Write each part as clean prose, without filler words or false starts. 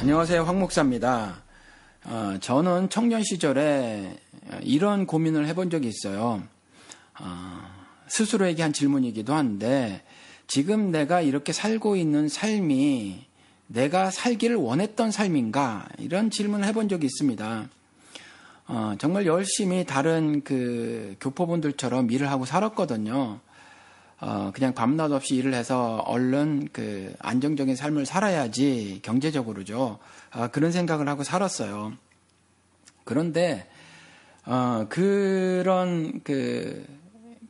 안녕하세요. 황 목사입니다. 저는 청년 시절에 이런 고민을 해본 적이 있어요. 스스로에게 한 질문이기도 한데, 지금 내가 이렇게 살고 있는 삶이 내가 살기를 원했던 삶인가? 이런 질문을 해본 적이 있습니다. 정말 열심히 다른 교포분들처럼 일을 하고 살았거든요. 그냥 밤낮 없이 일을 해서 얼른 안정적인 삶을 살아야지, 경제적으로죠. 그런 생각을 하고 살았어요. 그런데,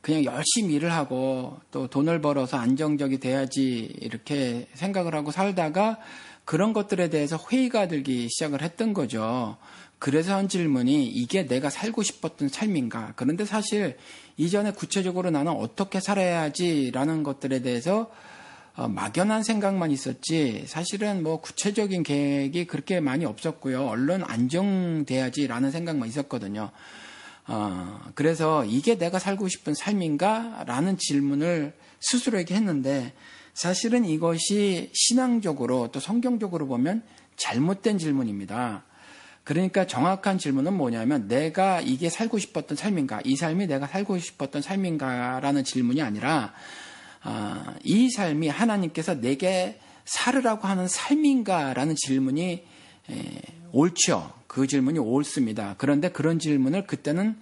그냥 열심히 일을 하고 또 돈을 벌어서 안정적이 돼야지 이렇게 생각을 하고 살다가 그런 것들에 대해서 회의가 들기 시작을 했던 거죠. 그래서 한 질문이 이게 내가 살고 싶었던 삶인가? 그런데 사실 이전에 구체적으로 나는 어떻게 살아야지라는 것들에 대해서 막연한 생각만 있었지, 사실은 뭐 구체적인 계획이 그렇게 많이 없었고요. 얼른 안정돼야지라는 생각만 있었거든요. 그래서 이게 내가 살고 싶은 삶인가? 라는 질문을 스스로에게 했는데, 사실은 이것이 신앙적으로 또 성경적으로 보면 잘못된 질문입니다. 그러니까 정확한 질문은 뭐냐면, 내가 이게 살고 싶었던 삶인가? 이 삶이 내가 살고 싶었던 삶인가? 라는 질문이 아니라, 이 삶이 하나님께서 내게 살으라고 하는 삶인가? 라는 질문이 옳죠. 그 질문이 옳습니다. 그런데 그런 질문을 그때는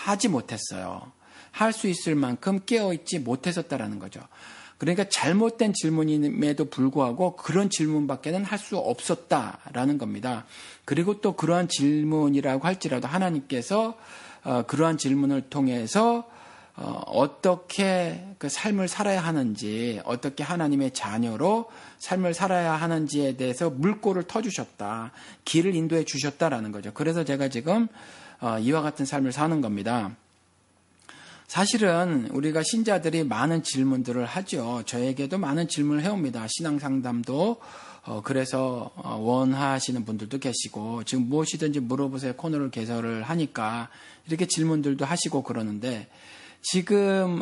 하지 못했어요. 할 수 있을 만큼 깨어있지 못했었다라는 거죠. 그러니까 잘못된 질문임에도 불구하고 그런 질문밖에는 할 수 없었다라는 겁니다. 그리고 또 그러한 질문이라고 할지라도 하나님께서 그러한 질문을 통해서 어떻게 그 삶을 살아야 하는지, 어떻게 하나님의 자녀로 삶을 살아야 하는지에 대해서 물꼬를 터주셨다, 길을 인도해 주셨다라는 거죠. 그래서 제가 지금 이와 같은 삶을 사는 겁니다. 사실은 우리가 신자들이 많은 질문들을 하죠. 저에게도 많은 질문을 해옵니다. 신앙상담도 그래서 원하시는 분들도 계시고, 지금 무엇이든지 물어보세요 코너를 개설을 하니까 이렇게 질문들도 하시고 그러는데, 지금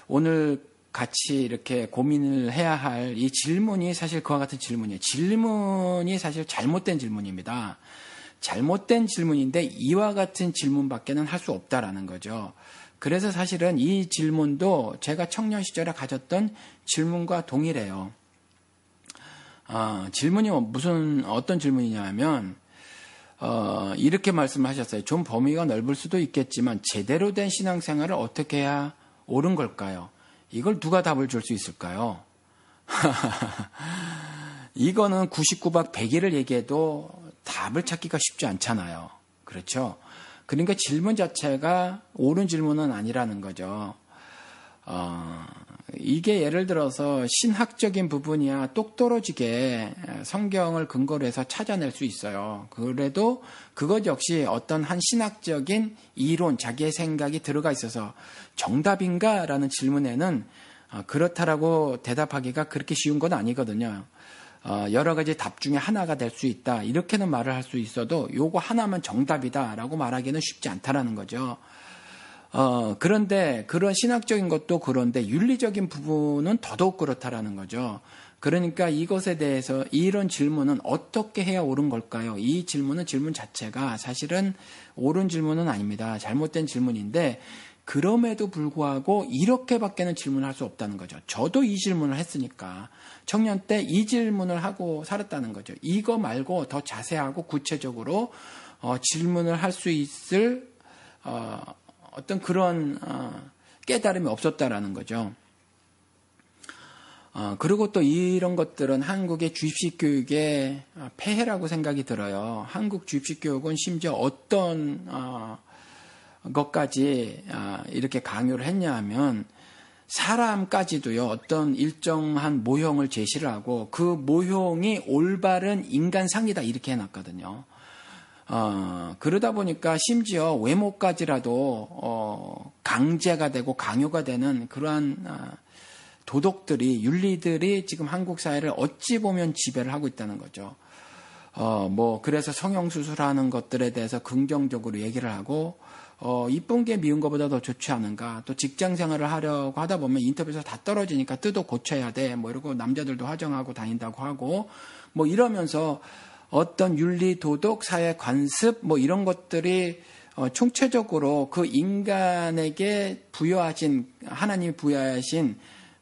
오늘 같이 이렇게 고민을 해야 할 이 질문이 사실 그와 같은 질문이에요. 질문이 사실 잘못된 질문입니다. 잘못된 질문인데 이와 같은 질문밖에는 할 수 없다라는 거죠. 그래서 사실은 이 질문도 제가 청년 시절에 가졌던 질문과 동일해요. 질문이 어떤 질문이냐 하면, 이렇게 말씀하셨어요. 좀 범위가 넓을 수도 있겠지만 제대로 된 신앙생활을 어떻게 해야 옳은 걸까요? 이걸 누가 답을 줄 수 있을까요? 이거는 99박 100일을 얘기해도 답을 찾기가 쉽지 않잖아요. 그렇죠? 그러니까 질문 자체가 옳은 질문은 아니라는 거죠. 이게 예를 들어서 신학적인 부분이야 똑떨어지게 성경을 근거로 해서 찾아낼 수 있어요. 그래도 그것 역시 어떤 한 신학적인 이론, 자기의 생각이 들어가 있어서 정답인가? 라는 질문에는 그렇다라고 대답하기가 그렇게 쉬운 건 아니거든요. 여러 가지 답 중에 하나가 될 수 있다, 이렇게는 말을 할 수 있어도 요거 하나만 정답이다라고 말하기는 쉽지 않다라는 거죠. 그런데 그런 신학적인 것도 그런데 윤리적인 부분은 더더욱 그렇다라는 거죠. 그러니까 이것에 대해서 이런 질문은 어떻게 해야 옳은 걸까요? 이 질문 자체가 사실은 옳은 질문은 아닙니다. 잘못된 질문인데, 그럼에도 불구하고 이렇게밖에는 질문할 수 없다는 거죠. 저도 이 질문을 했으니까 청년 때 이 질문을 하고 살았다는 거죠. 이거 말고 더 자세하고 구체적으로 질문을 할 수 있을 어떤 그런 깨달음이 없었다라는 거죠. 그리고 또 이런 것들은 한국의 주입식 교육의 폐해라고 생각이 들어요. 한국 주입식 교육은 심지어 어떤 것까지 이렇게 강요를 했냐 하면, 사람까지도요, 어떤 일정한 모형을 제시를 하고 그 모형이 올바른 인간상이다, 이렇게 해놨거든요. 그러다 보니까 심지어 외모까지라도 강제가 되고 강요가 되는 그러한 도덕들이, 윤리들이 지금 한국 사회를 어찌 보면 지배를 하고 있다는 거죠. 그래서 성형수술하는 것들에 대해서 긍정적으로 얘기를 하고, 이쁜 게 미운 것보다 더 좋지 않은가. 또 직장 생활을 하려고 하다 보면 인터뷰에서 다 떨어지니까 뜯어 고쳐야 돼. 뭐 이러고 남자들도 화장하고 다닌다고 하고 뭐 이러면서 어떤 윤리, 도덕, 사회 관습 뭐 이런 것들이 총체적으로 그 인간에게 하나님이 부여하신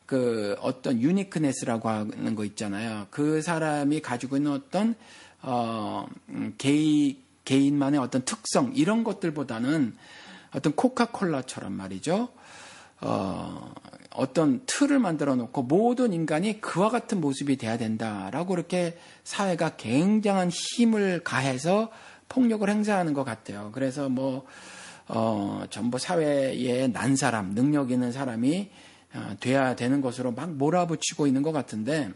그 어떤 유니크네스라고 하는 거 있잖아요. 그 사람이 가지고 있는 어떤 개인만의 어떤 특성 이런 것들보다는 어떤 코카콜라처럼 말이죠. 어떤 틀을 만들어 놓고 모든 인간이 그와 같은 모습이 돼야 된다라고 이렇게 사회가 굉장한 힘을 가해서 폭력을 행사하는 것 같아요. 그래서 전부 사회에 난 사람, 능력 있는 사람이 돼야 되는 것으로 막 몰아붙이고 있는 것 같은데,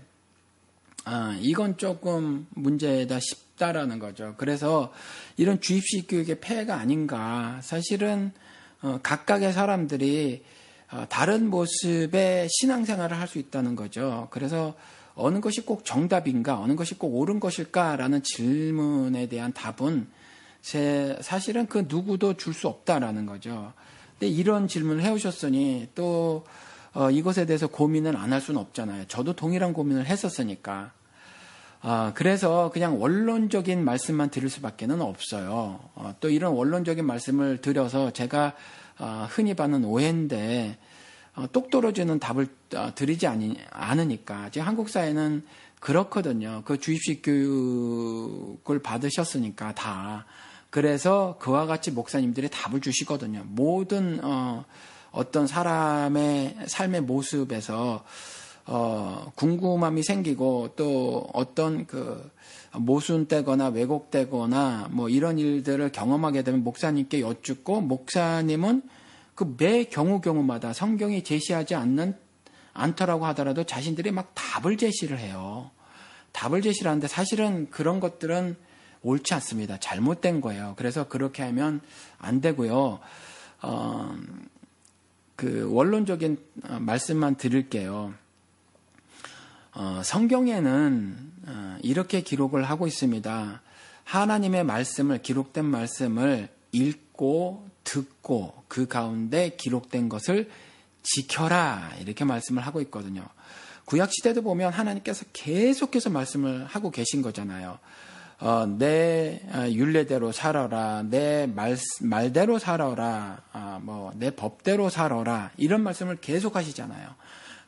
이건 조금 문제다 싶다라는 거죠. 그래서 이런 주입식 교육의 폐해가 아닌가. 사실은 각각의 사람들이 다른 모습의 신앙생활을 할 수 있다는 거죠. 그래서 어느 것이 꼭 정답인가, 어느 것이 꼭 옳은 것일까라는 질문에 대한 답은 사실은 그 누구도 줄 수 없다라는 거죠. 근데 이런 질문을 해오셨으니 또 이것에 대해서 고민을 안 할 수는 없잖아요. 저도 동일한 고민을 했었으니까. 그래서 그냥 원론적인 말씀만 드릴 수밖에는 없어요. 또 이런 원론적인 말씀을 드려서 제가 흔히 받는 오해인데 똑 떨어지는 답을 드리지 않으니까. 지금 한국 사회는 그렇거든요. 그 주입식 교육을 받으셨으니까 다. 그래서 그와 같이 목사님들이 답을 주시거든요. 모든 어떤 사람의 삶의 모습에서 궁금함이 생기고 또 어떤 그 모순되거나 왜곡되거나 뭐 이런 일들을 경험하게 되면 목사님께 여쭙고, 목사님은 그 매 경우마다 성경이 제시하지 않더라고 하더라도 자신들이 막 답을 제시를 해요. 답을 제시를 하는데 사실은 그런 것들은 옳지 않습니다. 잘못된 거예요. 그래서 그렇게 하면 안 되고요. 그 원론적인 말씀만 드릴게요. 성경에는 이렇게 기록을 하고 있습니다. 하나님의 말씀을, 기록된 말씀을 읽고 듣고 그 가운데 기록된 것을 지켜라, 이렇게 말씀을 하고 있거든요. 구약시대도 보면 하나님께서 계속해서 말씀을 하고 계신 거잖아요. 내 율례대로 살아라, 내 말대로 살아라, 내 법대로 살아라, 이런 말씀을 계속 하시잖아요.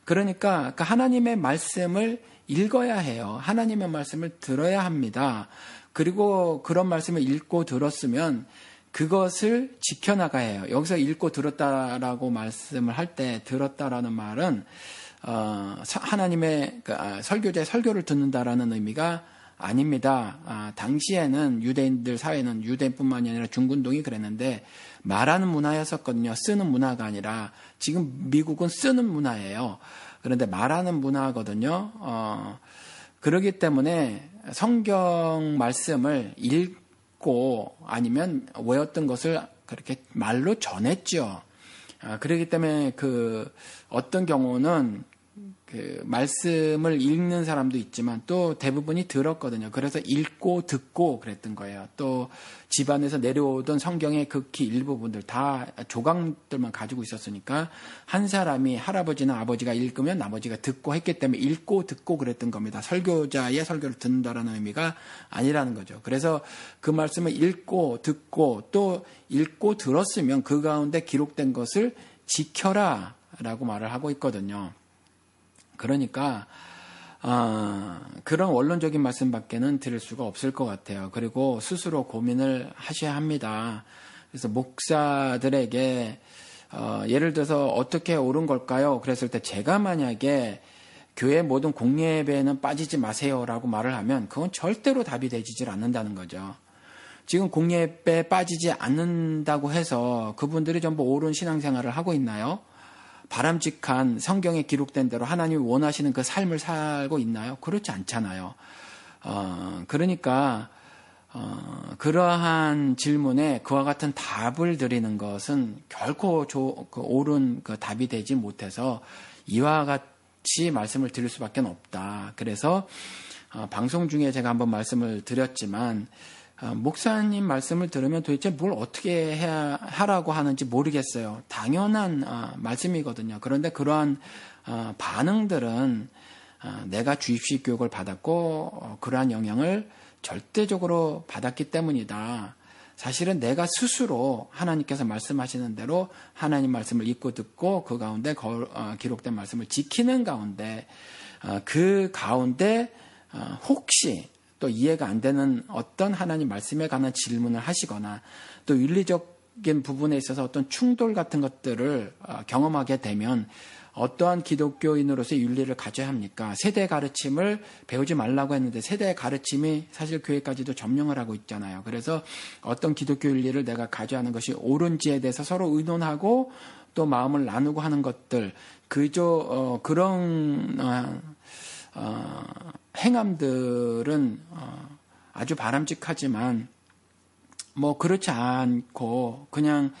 그러니까 하나님의 말씀을 읽어야 해요. 하나님의 말씀을 들어야 합니다. 그리고 그런 말씀을 읽고 들었으면 그것을 지켜나가야 해요. 여기서 읽고 들었다라고 말씀을 할 때, 들었다라는 말은 하나님의 설교자의 설교를 듣는다라는 의미가 아닙니다. 당시에는 유대인들 사회는, 유대인뿐만이 아니라 중군동이 그랬는데 말하는 문화였었거든요. 쓰는 문화가 아니라. 지금 미국은 쓰는 문화예요. 그런데 말하는 문화거든요. 그렇기 때문에 성경 말씀을 읽고 아니면 외웠던 것을 그렇게 말로 전했죠. 그렇기 때문에 어떤 경우는 그 말씀을 읽는 사람도 있지만 또 대부분이 들었거든요. 그래서 읽고 듣고 그랬던 거예요. 또 집안에서 내려오던 성경의 극히 일부분들 다 조각들만 가지고 있었으니까 한 사람이, 할아버지나 아버지가 읽으면 나머지가 듣고 했기 때문에 읽고 듣고 그랬던 겁니다. 설교자의 설교를 듣는다라는 의미가 아니라는 거죠. 그래서 그 말씀을 읽고 듣고 또 읽고 들었으면 그 가운데 기록된 것을 지켜라 라고 말을 하고 있거든요. 그러니까 그런 원론적인 말씀밖에는 드릴 수가 없을 것 같아요. 그리고 스스로 고민을 하셔야 합니다. 그래서 목사들에게 예를 들어서 어떻게 옳은 걸까요? 그랬을 때 제가 만약에 교회 모든 공예배에는 빠지지 마세요라고 말을 하면 그건 절대로 답이 되지질 않는다는 거죠. 지금 공예배에 빠지지 않는다고 해서 그분들이 전부 옳은 신앙생활을 하고 있나요? 바람직한 성경에 기록된 대로 하나님이 원하시는 그 삶을 살고 있나요? 그렇지 않잖아요. 그러니까 그러한 질문에 그와 같은 답을 드리는 것은 결코 옳은 그 답이 되지 못해서 이와 같이 말씀을 드릴 수밖에 없다. 그래서 방송 중에 제가 한번 말씀을 드렸지만 목사님 말씀을 들으면 도대체 뭘 어떻게 하라고 하는지 모르겠어요. 당연한 말씀이거든요. 그런데 그러한 반응들은 내가 주입식 교육을 받았고 그러한 영향을 절대적으로 받았기 때문이다. 사실은 내가 스스로 하나님께서 말씀하시는 대로 하나님 말씀을 읽고 듣고 그 가운데 기록된 말씀을 지키는 가운데 그 가운데 혹시 또 이해가 안 되는 어떤 하나님 말씀에 관한 질문을 하시거나 또 윤리적인 부분에 있어서 어떤 충돌 같은 것들을 경험하게 되면 어떠한 기독교인으로서의 윤리를 가져야 합니까? 세대 가르침을 배우지 말라고 했는데 세대 가르침이 사실 교회까지도 점령을 하고 있잖아요. 그래서 어떤 기독교 윤리를 내가 가져야 하는 것이 옳은지에 대해서 서로 의논하고 또 마음을 나누고 하는 것들, 그저 그런 행함들은 아주 바람직하지만 뭐 그렇지 않고 그냥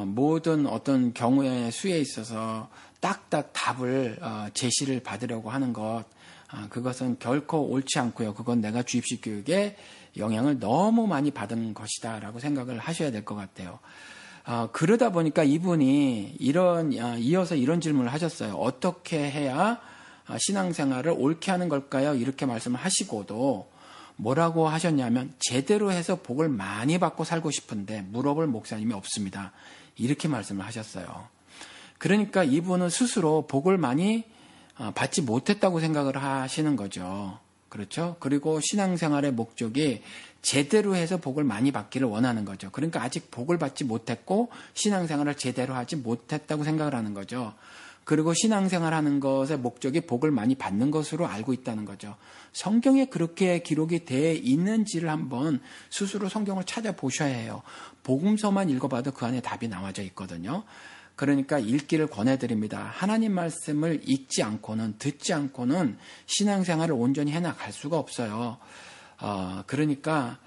모든 어떤 경우의 수에 있어서 딱딱 답을 제시를 받으려고 하는 것, 그것은 결코 옳지 않고요. 그건 내가 주입식 교육에 영향을 너무 많이 받은 것이다라고 생각을 하셔야 될 것 같아요. 그러다 보니까 이분이 이어서 이런 질문을 하셨어요. 어떻게 해야 신앙생활을 옳게 하는 걸까요? 이렇게 말씀을 하시고도 뭐라고 하셨냐면 제대로 해서 복을 많이 받고 살고 싶은데 물어볼 목사님이 없습니다. 이렇게 말씀을 하셨어요. 그러니까 이분은 스스로 복을 많이 받지 못했다고 생각을 하시는 거죠. 그렇죠? 그리고 신앙생활의 목적이 제대로 해서 복을 많이 받기를 원하는 거죠. 그러니까 아직 복을 받지 못했고 신앙생활을 제대로 하지 못했다고 생각을 하는 거죠. 그리고 신앙생활 하는 것의 목적이 복을 많이 받는 것으로 알고 있다는 거죠. 성경에 그렇게 기록이 되어 있는지를 한번 스스로 성경을 찾아보셔야 해요. 복음서만 읽어봐도 그 안에 답이 나와져 있거든요. 그러니까 읽기를 권해드립니다. 하나님 말씀을 읽지 않고는, 듣지 않고는 신앙생활을 온전히 해나갈 수가 없어요. 그러니까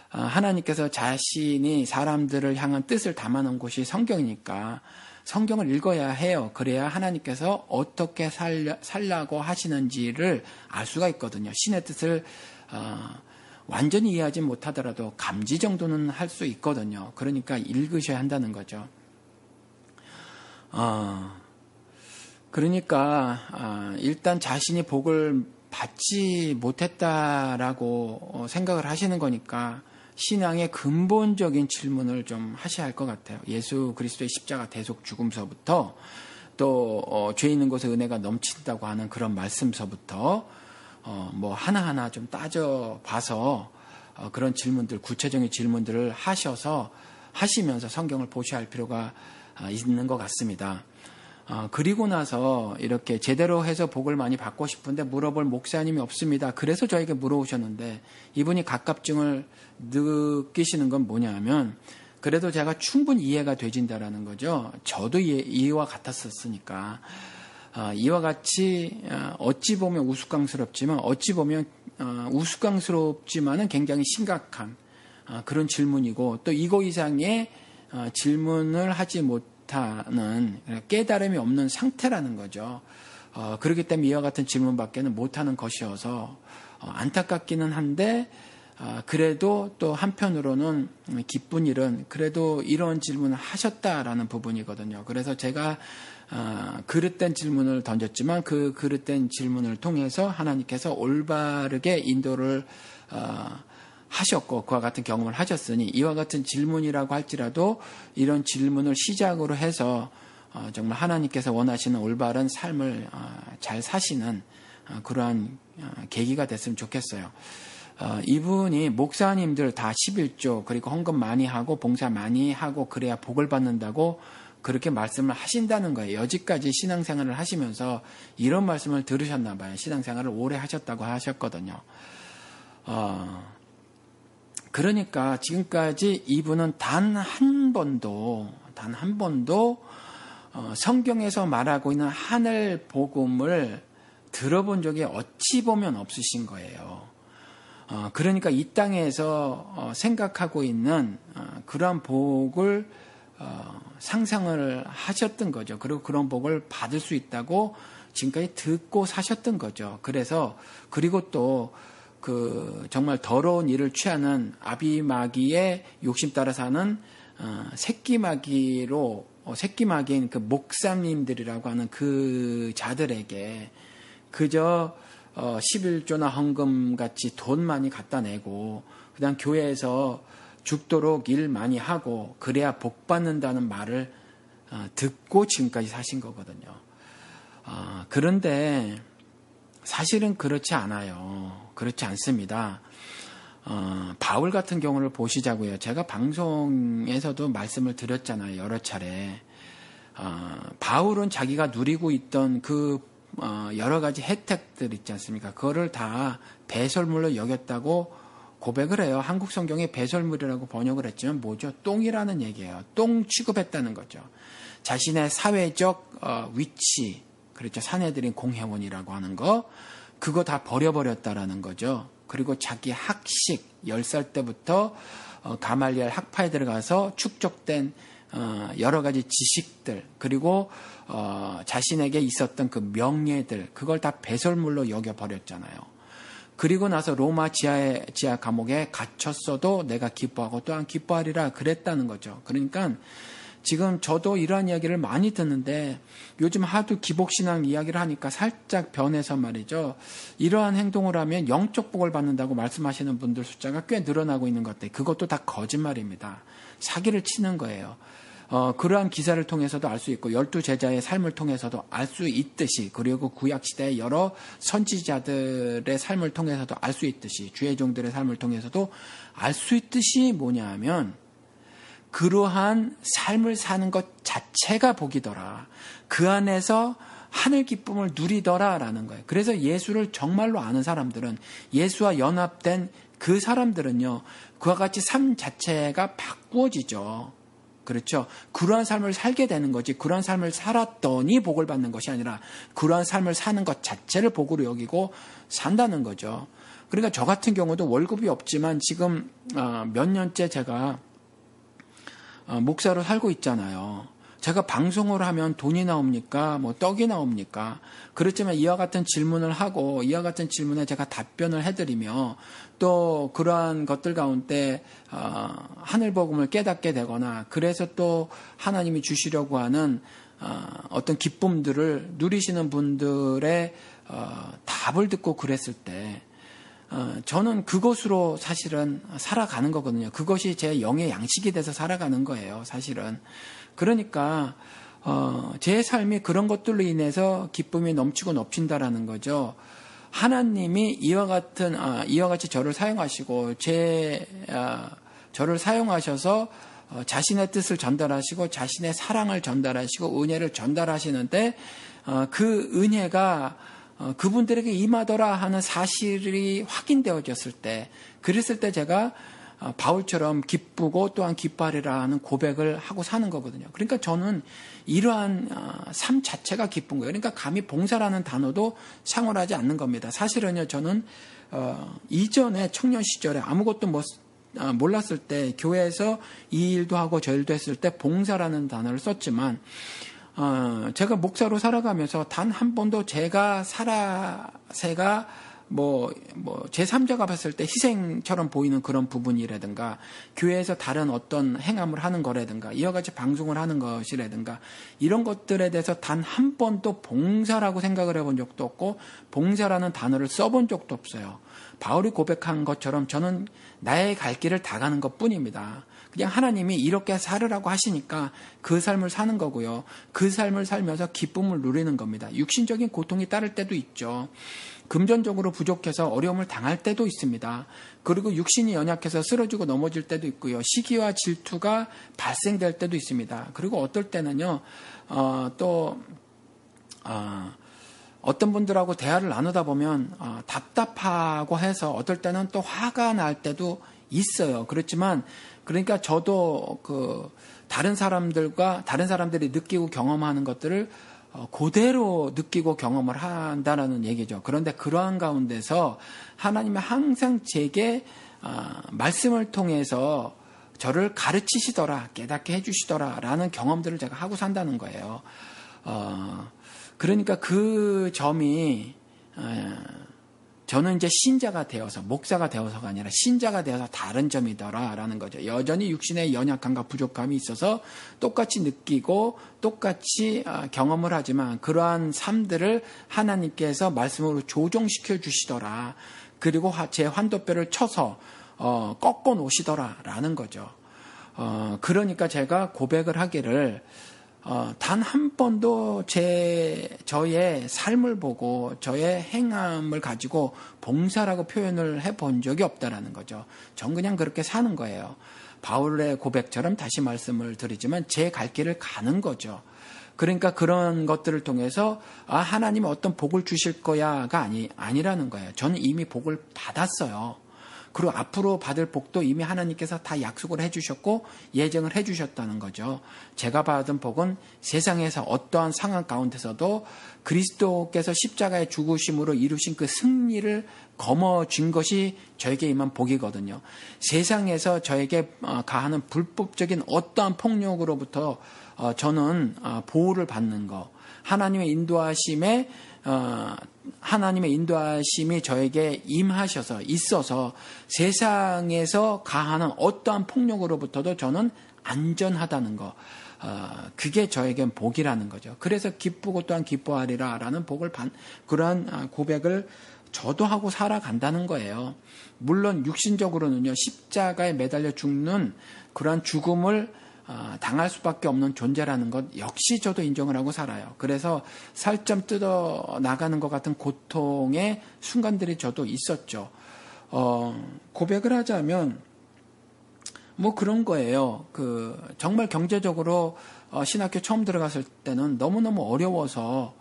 하나님께서 자신이 사람들을 향한 뜻을 담아놓은 곳이 성경이니까 성경을 읽어야 해요. 그래야 하나님께서 어떻게 살라고 하시는지를 알 수가 있거든요. 신의 뜻을 완전히 이해하지 못하더라도 감지 정도는 할 수 있거든요. 그러니까 읽으셔야 한다는 거죠. 그러니까 일단 자신이 복을 받지 못했다라고 생각을 하시는 거니까 신앙의 근본적인 질문을 좀 하셔야 할 것 같아요. 예수 그리스도의 십자가 대속 죽음서부터 또 죄 있는 곳에 은혜가 넘친다고 하는 그런 말씀서부터 뭐 하나하나 좀 따져봐서 그런 질문들, 구체적인 질문들을 하시면서 성경을 보셔야 할 필요가 있는 것 같습니다. 그리고 나서 이렇게 제대로 해서 복을 많이 받고 싶은데 물어볼 목사님이 없습니다. 그래서 저에게 물어오셨는데 이분이 갑갑증을 느끼시는 건 뭐냐면 그래도 제가 충분히 이해가 되진다라는 거죠. 저도 이와 같았었으니까. 이와 같이 어찌 보면 우스꽝스럽지만 어찌 보면 우스꽝스럽지만은 굉장히 심각한 그런 질문이고 또 이거 이상의 질문을 하지 못하는 깨달음이 없는 상태라는 거죠. 그렇기 때문에 이와 같은 질문밖에는 못하는 것이어서 안타깝기는 한데 그래도 또 한편으로는 기쁜 일은 그래도 이런 질문을 하셨다라는 부분이거든요. 그래서 제가 그릇된 질문을 던졌지만 그 그릇된 질문을 통해서 하나님께서 올바르게 인도를 하셨고 그와 같은 경험을 하셨으니 이와 같은 질문이라고 할지라도 이런 질문을 시작으로 해서 정말 하나님께서 원하시는 올바른 삶을 잘 사시는 그러한 계기가 됐으면 좋겠어요. 이분이 목사님들 다 11조 그리고 헌금 많이 하고 봉사 많이 하고 그래야 복을 받는다고 그렇게 말씀을 하신다는 거예요. 여지까지 신앙생활을 하시면서 이런 말씀을 들으셨나 봐요. 신앙생활을 오래 하셨다고 하셨거든요. 그러니까 지금까지 이분은 단 한 번도 성경에서 말하고 있는 하늘 복음을 들어본 적이 어찌 보면 없으신 거예요. 그러니까 이 땅에서 생각하고 있는 그러한 복을 상상을 하셨던 거죠. 그리고 그런 복을 받을 수 있다고 지금까지 듣고 사셨던 거죠. 그리고 또 정말 더러운 일을 취하는 아비마귀의 욕심 따라 사는 새끼마귀인 그 목사님들이라고 하는 그 자들에게 그저 11조나 헌금같이 돈 많이 갖다 내고 그다음 교회에서 죽도록 일 많이 하고 그래야 복 받는다는 말을 듣고 지금까지 사신 거거든요. 그런데 사실은 그렇지 않아요. 그렇지 않습니다. 바울 같은 경우를 보시자고요. 제가 방송에서도 말씀을 드렸잖아요. 여러 차례. 바울은 자기가 누리고 있던 여러 가지 혜택들 있지 않습니까? 그거를 다 배설물로 여겼다고 고백을 해요. 한국 성경에 배설물이라고 번역을 했지만 뭐죠? 똥이라는 얘기예요. 똥 취급했다는 거죠. 자신의 사회적 위치, 그렇죠. 사내들인 공회원이라고 하는 거, 그거 다 버려버렸다라는 거죠. 그리고 자기 학식, 10살 때부터 가말리엘 학파에 들어가서 축적된 여러 가지 지식들, 그리고 자신에게 있었던 그 명예들, 그걸 다 배설물로 여겨버렸잖아요. 그리고 나서 로마 지하 감옥에 갇혔어도 내가 기뻐하고 또한 기뻐하리라 그랬다는 거죠. 그러니까 지금 저도 이러한 이야기를 많이 듣는데 요즘 하도 기복신앙 이야기를 하니까 살짝 변해서 말이죠. 이러한 행동을 하면 영적 복을 받는다고 말씀하시는 분들 숫자가 꽤 늘어나고 있는 것 같아요. 그것도 다 거짓말입니다. 사기를 치는 거예요. 그러한 기사를 통해서도 알 수 있고 12제자의 삶을 통해서도 알 수 있듯이, 그리고 구약시대의 여러 선지자들의 삶을 통해서도 알 수 있듯이, 주의 종들의 삶을 통해서도 알 수 있듯이 뭐냐 하면 그러한 삶을 사는 것 자체가 복이더라. 그 안에서 하늘 기쁨을 누리더라라는 거예요. 그래서 예수를 정말로 아는 사람들은, 예수와 연합된 그 사람들은요, 그와 같이 삶 자체가 바꾸어지죠. 그렇죠. 그러한 삶을 살게 되는 거지, 그러한 삶을 살았더니 복을 받는 것이 아니라 그러한 삶을 사는 것 자체를 복으로 여기고 산다는 거죠. 그러니까 저 같은 경우도 월급이 없지만 지금 몇 년째 제가 목사로 살고 있잖아요. 제가 방송을 하면 돈이 나옵니까? 뭐 떡이 나옵니까? 그렇지만 이와 같은 질문을 하고 이와 같은 질문에 제가 답변을 해드리며 또 그러한 것들 가운데 하늘 복음을 깨닫게 되거나, 그래서 또 하나님이 주시려고 하는 어떤 기쁨들을 누리시는 분들의 답을 듣고 그랬을 때 저는 그것으로 사실은 살아가는 거거든요. 그것이 제 영의 양식이 돼서 살아가는 거예요, 사실은. 그러니까 제 삶이 그런 것들로 인해서 기쁨이 넘치고 넘친다라는 거죠. 하나님이 이와 같이 저를 사용하시고 저를 사용하셔서 자신의 뜻을 전달하시고 자신의 사랑을 전달하시고 은혜를 전달하시는데 그 은혜가 그분들에게 임하더라 하는 사실이 확인되어졌을 때, 그랬을 때 제가 바울처럼 기쁘고 또한 기뻐하리라 하는 고백을 하고 사는 거거든요. 그러니까 저는 이러한 삶 자체가 기쁜 거예요. 그러니까 감히 봉사라는 단어도 상호하지 않는 겁니다. 사실은요, 저는 이전에 청년 시절에 아무것도 몰랐을 때 교회에서 이 일도 하고 저 일도 했을 때 봉사라는 단어를 썼지만 제가 목사로 살아가면서 단 한 번도 제가 제3자가 봤을 때 희생처럼 보이는 그런 부분이라든가, 교회에서 다른 어떤 행함을 하는 거라든가, 이와 같이 방송을 하는 것이라든가, 이런 것들에 대해서 단 한 번도 봉사라고 생각을 해본 적도 없고, 봉사라는 단어를 써본 적도 없어요. 바울이 고백한 것처럼 저는 나의 갈 길을 다 가는 것 뿐입니다. 그냥 하나님이 이렇게 살으라고 하시니까 그 삶을 사는 거고요. 그 삶을 살면서 기쁨을 누리는 겁니다. 육신적인 고통이 따를 때도 있죠. 금전적으로 부족해서 어려움을 당할 때도 있습니다. 그리고 육신이 연약해서 쓰러지고 넘어질 때도 있고요. 시기와 질투가 발생될 때도 있습니다. 그리고 어떨 때는요, 어떤 분들하고 대화를 나누다 보면 답답하고 해서 어떨 때는 또 화가 날 때도 있어요. 그렇지만 그러니까 저도 다른 사람들이 느끼고 경험하는 것들을 그대로 느끼고 경험을 한다라는 얘기죠. 그런데 그러한 가운데서 하나님이 항상 제게 말씀을 통해서 저를 가르치시더라, 깨닫게 해주시더라라는 경험들을 제가 하고 산다는 거예요. 그러니까 그 점이 저는 이제 신자가 되어서, 목사가 되어서가 아니라 신자가 되어서 다른 점이더라라는 거죠. 여전히 육신의 연약함과 부족함이 있어서 똑같이 느끼고 똑같이 경험을 하지만 그러한 삶들을 하나님께서 말씀으로 조정시켜 주시더라. 그리고 제 환도뼈를 쳐서 꺾어 놓으시더라라는 거죠. 그러니까 제가 고백을 하기를 단 한 번도 저의 삶을 보고 저의 행함을 가지고 봉사라고 표현을 해본 적이 없다라는 거죠. 전 그냥 그렇게 사는 거예요. 바울의 고백처럼 다시 말씀을 드리지만 제 갈 길을 가는 거죠. 그러니까 그런 것들을 통해서 하나님이 어떤 복을 주실 거야가 아니라는 거예요. 저는 이미 복을 받았어요. 그리고 앞으로 받을 복도 이미 하나님께서 다 약속을 해주셨고 예정을 해주셨다는 거죠. 제가 받은 복은 세상에서 어떠한 상황 가운데서도 그리스도께서 십자가의 죽으심으로 이루신 그 승리를 거머쥔 것이 저에게 임한 복이거든요. 세상에서 저에게 가하는 불법적인 어떠한 폭력으로부터 저는 보호를 받는 거, 하나님의 인도하심이 저에게 임하셔서 있어서 세상에서 가하는 어떠한 폭력으로부터도 저는 안전하다는 거, 그게 저에겐 복이라는 거죠. 그래서 기쁘고 또한 기뻐하리라 라는 그러한 고백을 저도 하고 살아간다는 거예요. 물론 육신적으로는요, 십자가에 매달려 죽는 그러한 죽음을 당할 수밖에 없는 존재라는 것 역시 저도 인정을 하고 살아요. 그래서 살점 뜯어 나가는 것 같은 고통의 순간들이 저도 있었죠. 고백을 하자면 뭐 그런 거예요. 정말 경제적으로 신학교 처음 들어갔을 때는 너무너무 어려워서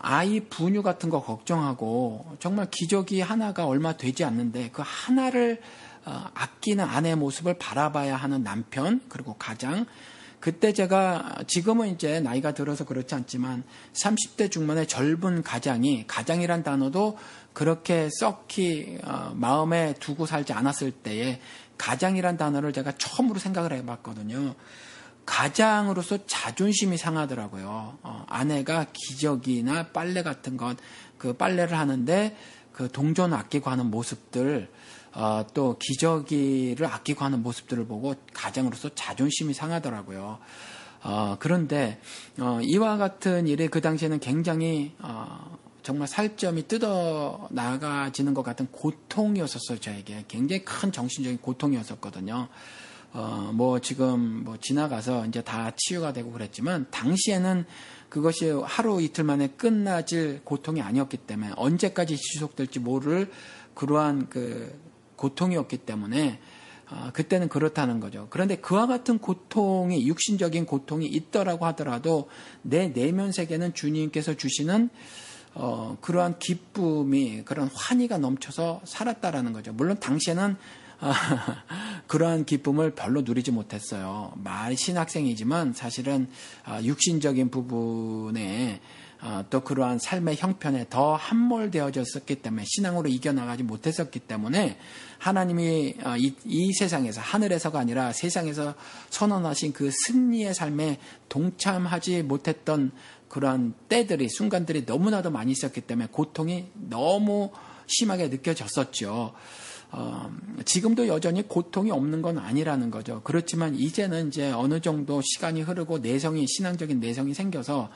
아이 분유 같은 거 걱정하고 정말 기저귀 하나가 얼마 되지 않는데 그 하나를 아끼는 아내의 모습을 바라봐야 하는 남편, 그리고 가장, 그때 제가 지금은 이제 나이가 들어서 그렇지 않지만 30대 중반의 젊은 가장이란 단어도 그렇게 썩히 마음에 두고 살지 않았을 때에 가장이란 단어를 제가 처음으로 생각을 해봤거든요. 가장으로서 자존심이 상하더라고요. 아내가 기저귀나 빨래 같은 것, 그 빨래를 하는데 그 동전 아끼고 하는 모습들, 또 기저귀를 아끼고 하는 모습들을 보고 가장으로서 자존심이 상하더라고요. 그런데 이와 같은 일이 그 당시에는 굉장히 정말 살점이 뜯어 나가지는 것 같은 고통이었었어요. 저에게 굉장히 큰 정신적인 고통이었었거든요. 지금 지나가서 이제 다 치유가 되고 그랬지만 당시에는 그것이 하루 이틀 만에 끝나질 고통이 아니었기 때문에 언제까지 지속될지 모를 그러한 고통이었기 때문에 그때는 그렇다는 거죠. 그런데 그와 같은 고통이, 육신적인 고통이 있더라고 하더라도 내 내면 세계는 주님께서 주시는 그러한 기쁨이, 그런 환희가 넘쳐서 살았다라는 거죠. 물론 당시에는 그러한 기쁨을 별로 누리지 못했어요. 말 신학생이지만 사실은 육신적인 부분에 또 그러한 삶의 형편에 더 함몰되어졌었기 때문에 신앙으로 이겨나가지 못했었기 때문에 하나님이 이 세상에서, 하늘에서가 아니라 세상에서 선언하신 그 승리의 삶에 동참하지 못했던 그러한 때들이, 순간들이 너무나도 많이 있었기 때문에 고통이 너무 심하게 느껴졌었죠. 지금도 여전히 고통이 없는 건 아니라는 거죠. 그렇지만 이제는 이제 어느 정도 시간이 흐르고 신앙적인 내성이 생겨서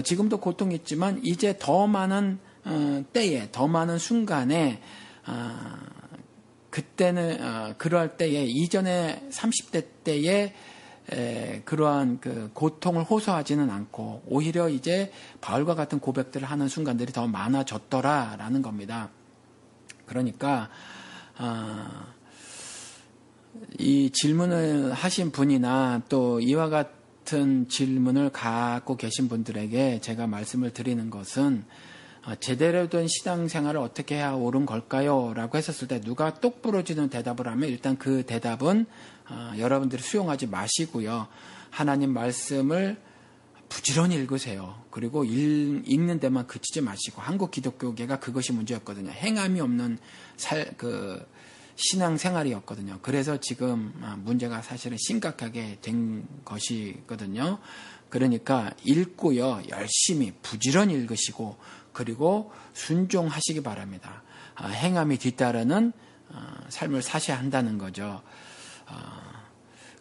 지금도 고통이 있지만 이제 더 많은 때에, 더 많은 순간에 그때는 그럴 때에, 이전에 30대 때에 그러한 고통을 호소하지는 않고 오히려 이제 바울과 같은 고백들을 하는 순간들이 더 많아졌더라라는 겁니다. 그러니까 이 질문을 하신 분이나 또 이와 같은 질문을 갖고 계신 분들에게 제가 말씀을 드리는 것은 제대로 된 신앙생활을 어떻게 해야 옳은 걸까요? 라고 했었을 때 누가 똑부러지는 대답을 하면 일단 그 대답은 여러분들이 수용하지 마시고요. 하나님 말씀을 부지런히 읽으세요. 그리고 읽는 데만 그치지 마시고, 한국 기독교계가 그것이 문제였거든요. 행함이 없는 신앙생활이었거든요. 그래서 지금 문제가 사실은 심각하게 된 것이거든요. 그러니까 읽고요. 열심히 부지런히 읽으시고 그리고 순종하시기 바랍니다. 행함이 뒤따르는 삶을 사셔야 한다는 거죠.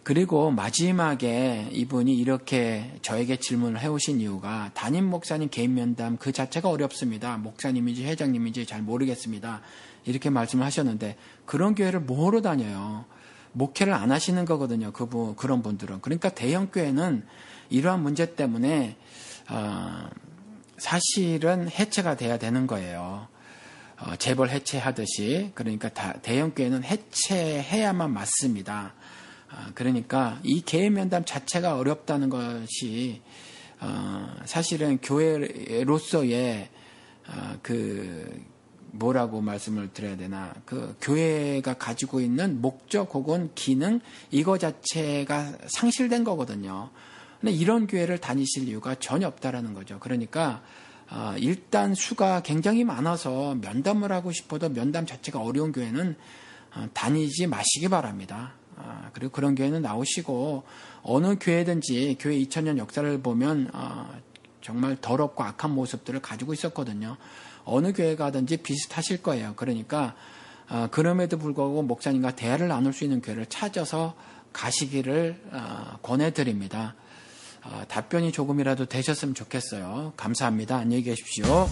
그리고 마지막에 이분이 이렇게 저에게 질문을 해오신 이유가 담임 목사님 개인 면담 그 자체가 어렵습니다. 목사님인지 회장님인지 잘 모르겠습니다. 이렇게 말씀을 하셨는데 그런 교회를 뭐로 다녀요? 목회를 안 하시는 거거든요. 그런 분들은. 그러니까 대형교회는 이러한 문제 때문에 사실은 해체가 돼야 되는 거예요. 재벌 해체하듯이. 그러니까 대형교회는 해체해야만 맞습니다. 그러니까 이 개인 면담 자체가 어렵다는 것이 사실은 교회로서의 뭐라고 말씀을 드려야 되나, 그 교회가 가지고 있는 목적 혹은 기능 이거 자체가 상실된 거거든요. 근데 이런 교회를 다니실 이유가 전혀 없다라는 거죠. 그러니까 일단 수가 굉장히 많아서 면담을 하고 싶어도 면담 자체가 어려운 교회는 다니지 마시기 바랍니다. 그리고 그런 교회는 나오시고 어느 교회든지 교회 2000년 역사를 보면 정말 더럽고 악한 모습들을 가지고 있었거든요. 어느 교회 가든지 비슷하실 거예요. 그러니까 그럼에도 불구하고 목사님과 대화를 나눌 수 있는 교회를 찾아서 가시기를 권해드립니다. 답변이 조금이라도 되셨으면 좋겠어요. 감사합니다. 안녕히 계십시오.